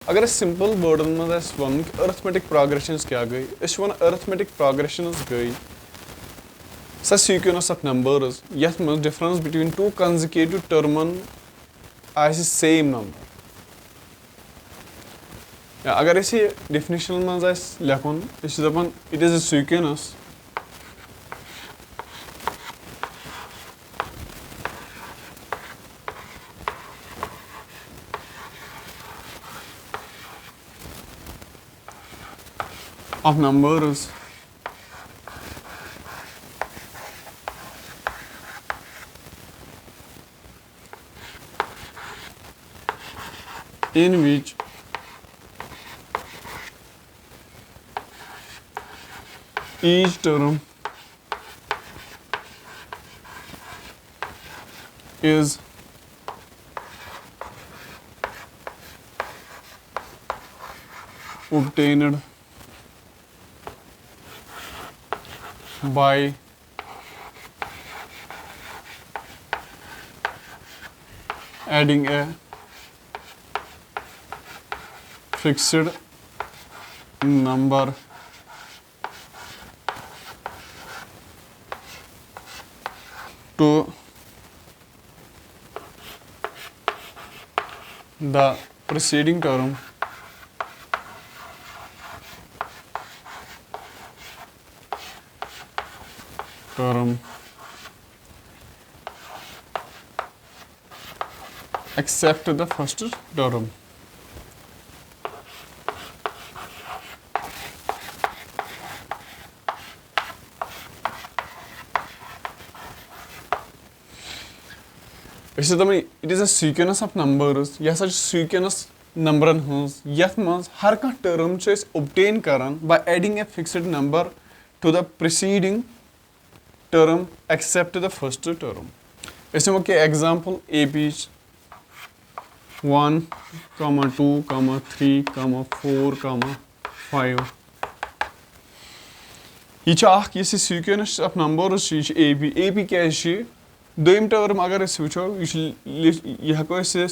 अगर सिंपल वर्डन मज one arithmetic progressions क्या गई वन अरिथमेटिक प्रोग्रेशंस गई सा सीक्वेंस ऑफ नंबर्स यथ मज डिफरेंस बिटवीन टू कंसेक्यूटिव टर्मन आसि सेम नंबर या अगर इसे डेफिनेशन मज लेखुन दपान it is a sequence of numbers in which each term is obtained by adding a fixed number to the preceding term except the first term. It is a sequence of numbers. Yes, such sequence number yeth mans har kah term is obtain karan by adding a fixed number to the preceding term except the first term. Okay, example AP 1, 2, 3, 4, 5. This is sequence of numbers AP. AP क्या है? दोम term अगर वो यह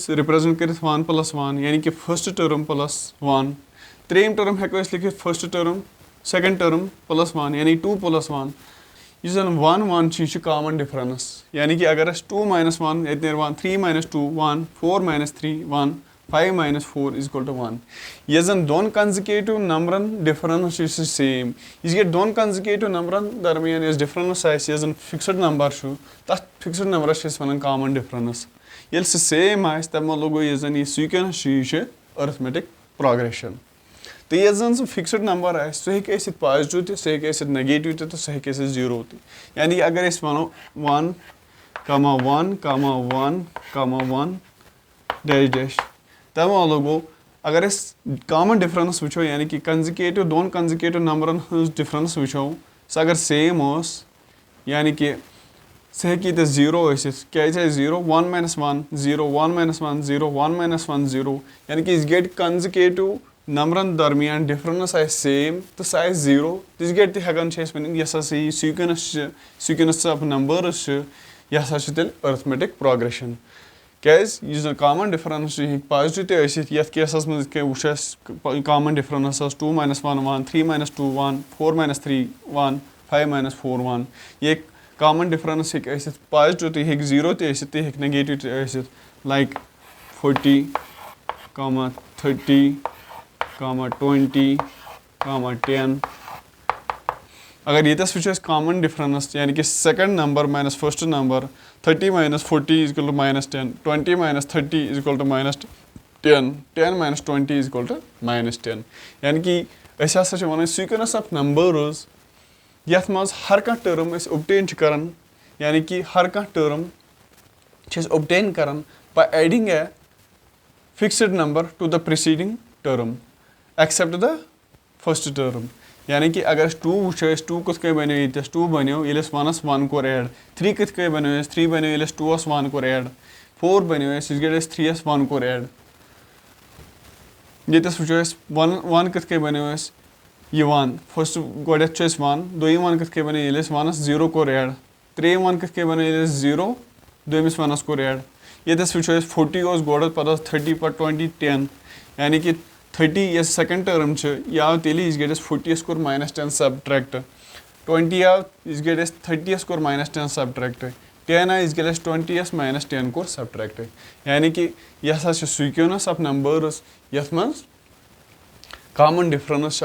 represent कर 1 + 1 यानी कि first term plus 1 त्रेम term हेको लिखित first term second term plus 1 यानी 2 + 1 यह 1 1 कॉमन डिफरेंस यानी कि अगर 2 - 1 ये 3 - 2 1 4 - 3 1 5 - 4 = 1 यह जन दोन कंसेक्यूटिव नंबरन डिफरेंस सेम यह दोन कंसेक्यूटिव नंबरन दरमियान यह डिफरेंस यह जन फिक्स्ड नंबर तथ fixed numbers one common difference ये सेम तब लोगो यह जन यह सीक्वेंस अरिथमेटिक प्रोग्रेशन तो यह जन फिक्स्ड नंबर सह हे पॉजिटिव तो सह हे नेगेटिव तो सह हे 0 यानी अगर वो 1, 1, 1, 1 डैश डैश तब लोगो अगर कॉमन डिफरेंस वो यानी कि कंसेक्यूटिव दोन कंसेक्यूटिव नंबरन डिफरेंस वो सह अगर सेम यानी कि सह हे 0 क्या 0 1 - 1 0 1 - 1 0 1 - 1 0 यानी कि गेट कंसेक्यूटिव नंबरन दरमियान डिफरेंस सेम तो सह 0 तो गेट हेकान वन सीक्वेंस ऑफ नंबर्स यह तेल अरिथमेटिक प्रोग्रेशन क्या कॉमन डिफरेंस पॉजिटिव तो केसस वो कॉमन डिफरेंस 2 - 1 1 3 - 2 1 4 - 3 1 5 - 4 1 ये कॉमन डिफरेंस पॉजिटिव तो 0 तो नेगेटिव तो लाइक 40, 30, 20, 10 अगर ये वो कॉमन डिफरेंस यानी कि second number minus first number 30 - 40 = -10 20 - 30 = -10 10 - 20 = -10 यानी कि वन सीक्वेंस ऑफ नंबर्स यथ मज हर कह टर्म ऑब्टेन करान यानी कि हर कह टर्म ऑब्टेन करान by adding a fixed number to the preceding term except the first term यानी कि अगर 2 वो 2 कत बनो ये 2 बनो ये 1 1 कोर ऐड 3 कत बनो 3 बनो ये 2 1 कोर ऐड 4 बनो ये 3 1 कोर ऐड ये वो 1 कत बनो ये 1 फर्स्ट गोडत 1 दोम 1 कत बनो ये 1 0 कोर ऐड त्रेम 1 कत बनो ये 0 दोमिस 1 कोर ऐड ये वो 40 गोडत पे 30 पे 20 10 यानी कि 30 यस सेकंड टर्म या तेली इस गेट 40 कोर -10 सब्ट्रैक्ट 20 या इस गेट 30 कोर -10 सब्ट्रैक्ट 10 इस गेट 20 -10 कोर सब्ट्रैक्ट यानी कि यह सीक्वेंस ऑफ नंबर्स यथ मन कॉमन डिफरेंस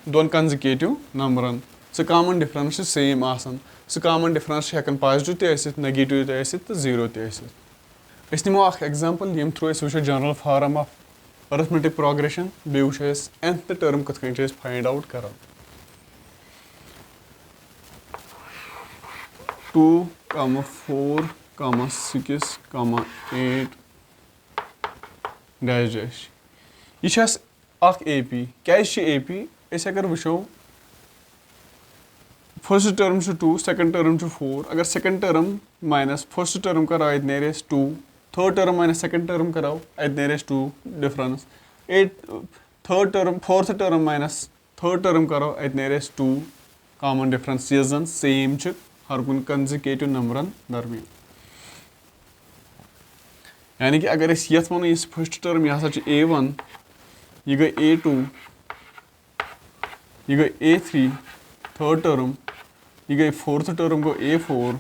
दोन कंसेक्यूटिव नंबरन सो कॉमन डिफरेंस सेम आसान सो कॉमन डिफरेंस हेकन पॉजिटिव ते नेगेटिव ते जीरो ते निमो अख एग्जांपल यम थ्रू वो general form of arithmetic progression बे वो nth टर्म कथ कन फाइंड आउट कर 2, 4, 6, 8 डैश डैश यह AP क्या AP अगर वो फर्स्ट टर्म 2 सेकंड टर्म 4 अगर second term minus first term करो अत नेर 2 third term minus second term करो अत नेर 2 difference third term fourth term minus third term करो अत नेर 2 कॉमन डिफरेंस ये जन सेम हर कुन कंसेक्यूटिव नंबरन दरमियान यानी कि अगर यथ वो इस फर्स्ट टर्म यह A1 यह गई A2 यह गई A3 थर्ड टर्म यह गई फोर्थ टर्म गो A4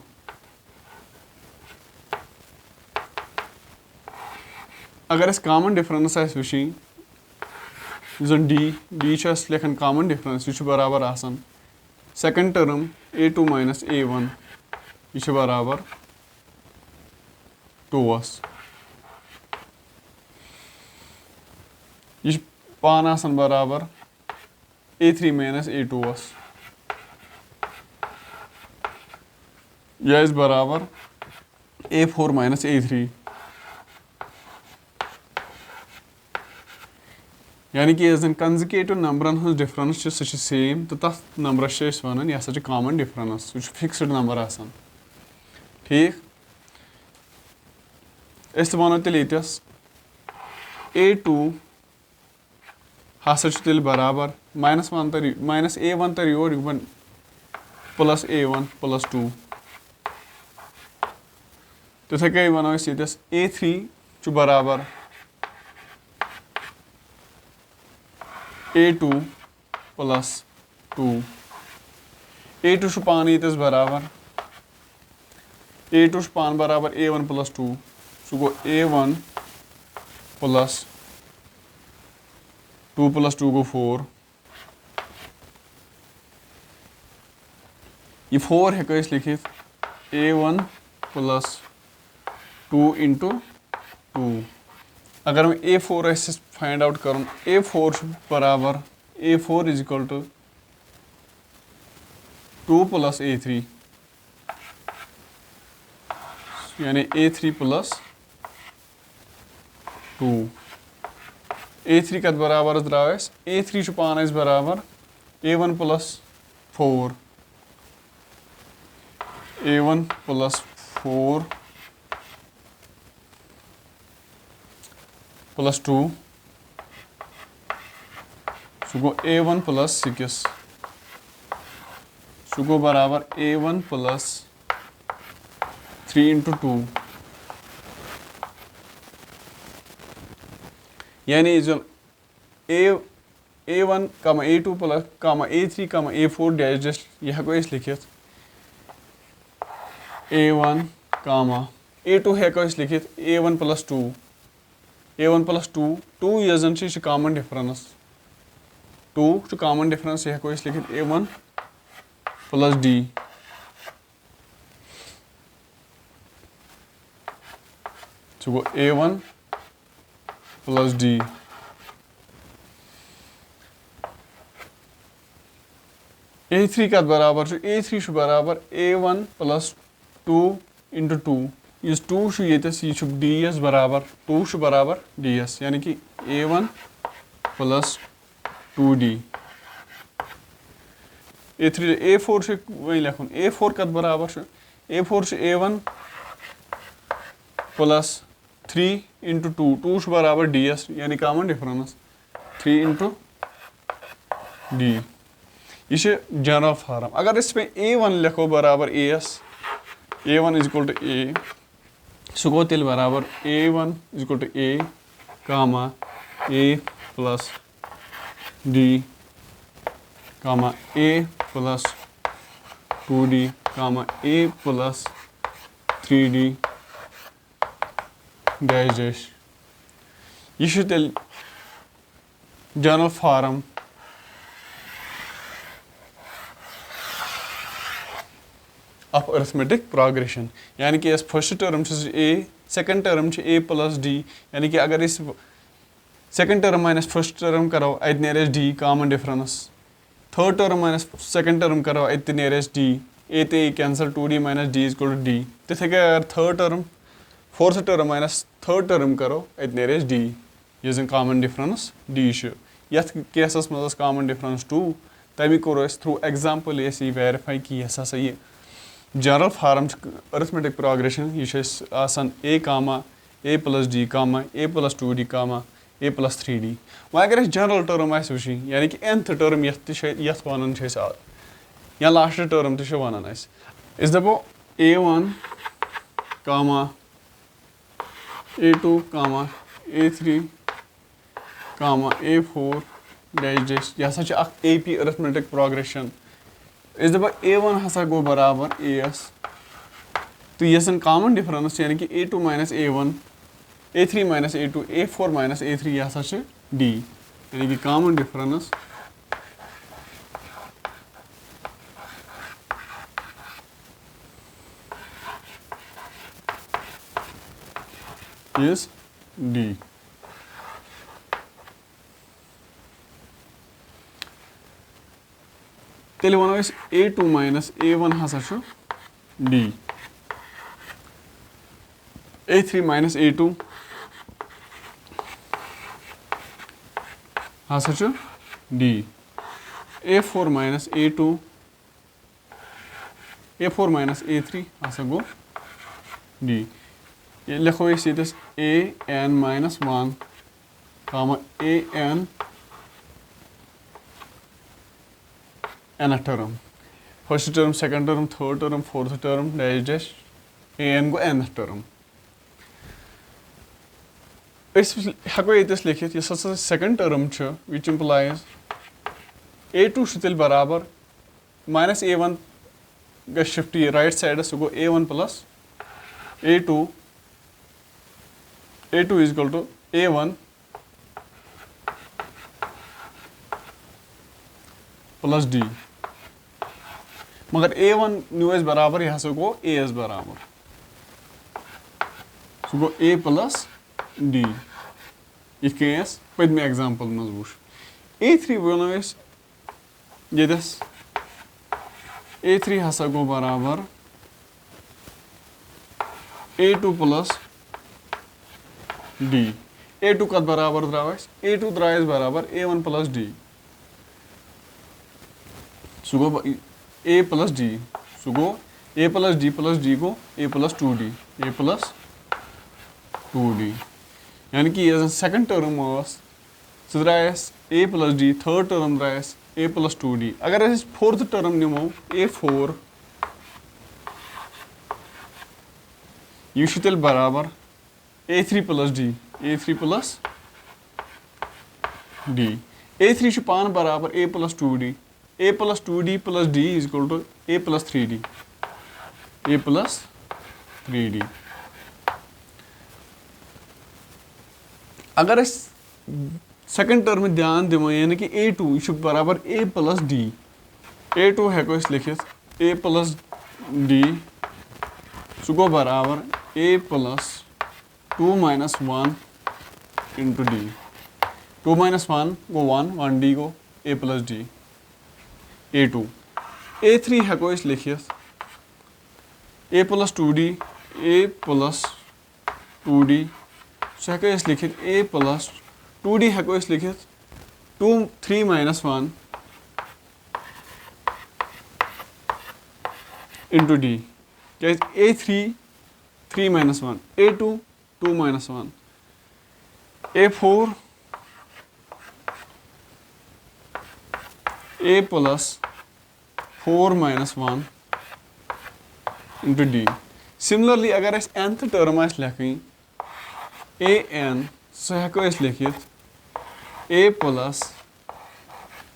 अगर इस कॉमन डिफरेंस वुची जन D लेखन कॉमन डिफरेंस यह बराबर आसान second term A2 minus A1 यह बराबर 2 यह पान आसान बराबर A3 माइनस A2 यह बराबर A4 माइनस A3 यानी कि यह कंसेक्यूटिव नंबरन हज डिफरेंस सह सेम तो तथ नंबरस वन यह हसा कॉमन डिफरेंस सह फिक्सड नंबर आसान ठीक वो तेल A2 हसा तेल बराबर -1 तर -A1 तर योर यह प्लस A1 प्लस 2 तिथे कई वनो A3 बराबर A2 प्लस 2 A2 पान ये बराबर A2 पान बराबर A1 प्लस 2 सह गो A1 प्लस 2 प्लस 2 गो 4 यह 4 हेको लिखित A1 प्लस 2 इंटू 2 अगर हम A4 फाइंड आउट कर A4 बराबर A4 is equal to 2 plus A3 यानी A3 प्लस 2 A3 कत बराबर द्राव A3 पान बराबर A1 plus 4 A1 plus 4 plus 2 सह गो A1 प्लस 6 सह गो बराबर A1 प्लस 3 इंटू 2 यानी जो A1 A2 plus A3 A4 dash dash यह हेको लिखित A1 A2 हेको लिखित A1 प्लस 2 A1 प्लस 2 यह जन कॉमन डिफरेंस 2 कॉमन डिफरेंस यह हेको लिखित A1 प्लस D सह गो A1 प्लस D A3 कत बराबर A3 बराबर A1 प्लस 2 इंटू 2 इस 2 ये DS बराबर 2 बराबर DS यानी कि A1 प्लस 2D A4 वही लिखुन A4 कत बराबर A4 A1 प्लस 3 इंटू 2 बराबर DS यानी कॉमन डिफरेंस 3 इंटू D यह जनरल फॉर्म अगर इस पे A1 लिखो बराबर AS A1 is equal to A सह गो तेल बराबर A1 is equal to A A plus D, comma A plus 2D, comma A plus 3D dash dash. You should tell general form of arithmetic progression. यानी कि first term A, second term A plus D, यानी कि अगर इस second term minus first term करो अत नेर D common difference, third term minus second term करो अत नेर D, A ते cancel 2D minus D is equal to D. तिथे अगर third term fourth term minus third term करो अत नेर D, ये कॉमन डिफरेंस D यथ केसस मज कॉमन डिफरेंस 2. तमी कोर थ्रू एग्जाम्पल ये वेरीफाई कि यह हसा ये जनरल फार्म अरिथमेटिक प्रोग्रेशन यह A comma A plus D comma A plus 2D comma A plus 3D. वह अगर जनरल टर्म वो यानी कि nth टर्म यथ वन या लास्ट टर्म वन दपो A1 कामा A2 कामा A3 कामा A4 डैश डैश यह हसा AP अरिथमेटिक प्रोग्रेशन. दपा A1 हसा गो बराबर AS, तो यह कॉमन डिफरेंस यानी कि A2 minus A1, A3 minus A2, A4 minus A3 यह हसा D, यानी कि कॉमन डिफरेंस is D. तेल वनो A2 माइनस A1 हसा D, A3 माइनस A2 हसा D, A4 minus A2, A4 minus A3 हसा गो D. ये लिखो AN minus 1 comma AN n term, first term second term third term fourth term dash dash AN गो n term. हेको ये लिखित yes हसा second term which implies A2 तेल बराबर माइनस A1 ग शिफ्ट ये राइट साइड सह गो A1 plus A2 is equal to A1 plus D, मगर A1 न्यू बराबर यह हसा गो AS बराबर सह गो A प्लस D. यह पदमे एग्जाम्पल मज वो A3 वो यस A3 हसा गो बराबर A2 प्लस D. A2 कत बराबर द्राव A2 द्राव बराबर A1 प्लस D, सह गो A प्लस D, सह गो A plus D go A plus 2D, A plus 2D. यानी कि यह सेकंड टर्म सह Dras A plus D, third term Dras A plus 2D. अगर फोर्थ टर्म निमो A4 यह तेल बराबर A3 plus D, A3 plus D. A3 पान बराबर A plus 2D, A plus 2D plus D is equal to A plus 3D, A plus 3D. अगर second term में ध्यान दिमो यानी कि A2 यह बराबर A प्लस D, A2 हेको लिखित A प्लस D सह गो बराबर A plus 2 minus 1 into D. 2 minus 1 go 1D go A plus D. A2 A3 हेको लिखित A plus 2D, A plus 2D सह हेको लिखित A प्लस 2D हेको लिखित 3 minus 1 into D. क्या A3 3 minus 1, A2 2 minus 1, A4 A plus 4 minus 1 into D. Similarly अगर nth term लिखी AN सह हेको लिखित A plus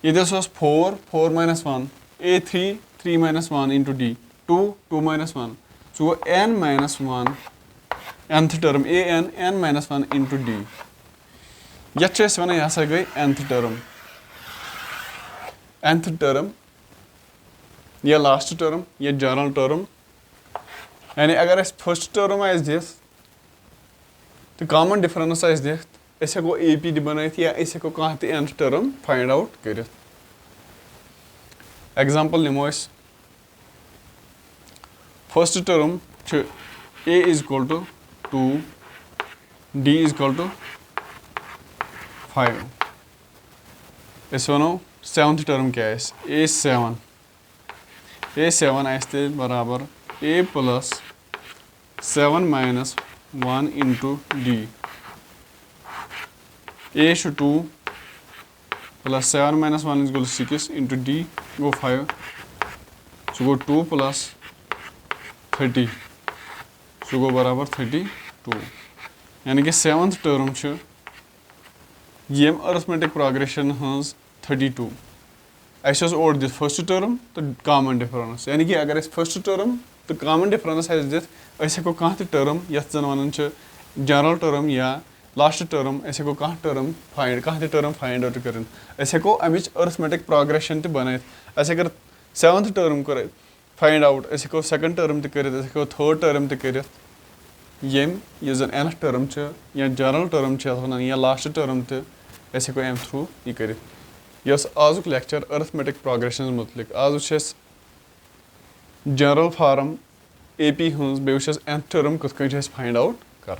ये 4 4 minus 1 a3 3 minus 1 into d 2 2 minus 1 so n minus 1 nth term n minus 1 into d यह one यह हसा गई nth term या लास्ट टर्म या जनरल टर्म यानी अगर फर्स्ट टर्म आस दिथ तो कॉमन डिफरेंस आस दिथ हेको AP बनाइथ या हेको कह nth टर्म फाइंड आउट कर एग्जांपल निमो first term A is equal to 2 D is equal to 5 वनो सेवंथ टर्म क्या A7 आते बराबर A plus 7 minus 1 into D A 2 plus 7 minus 1 is equal to 6 into D go 5 so go 2 plus 30 so go बराबर 32 यानी कि seventh term यम arithmetic progression हज 32 अस ओर दिथ first term तो common difference यानी कि अगर फर्स्ट टर्म तो कॉमन डिफरेंस दिथ हेको कह टर्म यथ जन वन जनरल टर्म या लास्ट टर्म हेको कह टर्म फाइंड आउट कर हेको अमिच अरिथमेटिक प्रोग्रेशन बनाइथ अगर सेवंथ टर्म कर फाइंड आउट हेको सेकंड टर्म हेको थर्ड टर्म कर यम जन nth टर्म या जनरल टर्म वन या लास्ट टर्म हेको अम थ्रू यह कर आजुक लेक्चर अरिथमेटिक प्रोग्रेशन मुतलिक आज जनरल फार्म AP हज बे nth टर्म कथ फाइंड आउट कर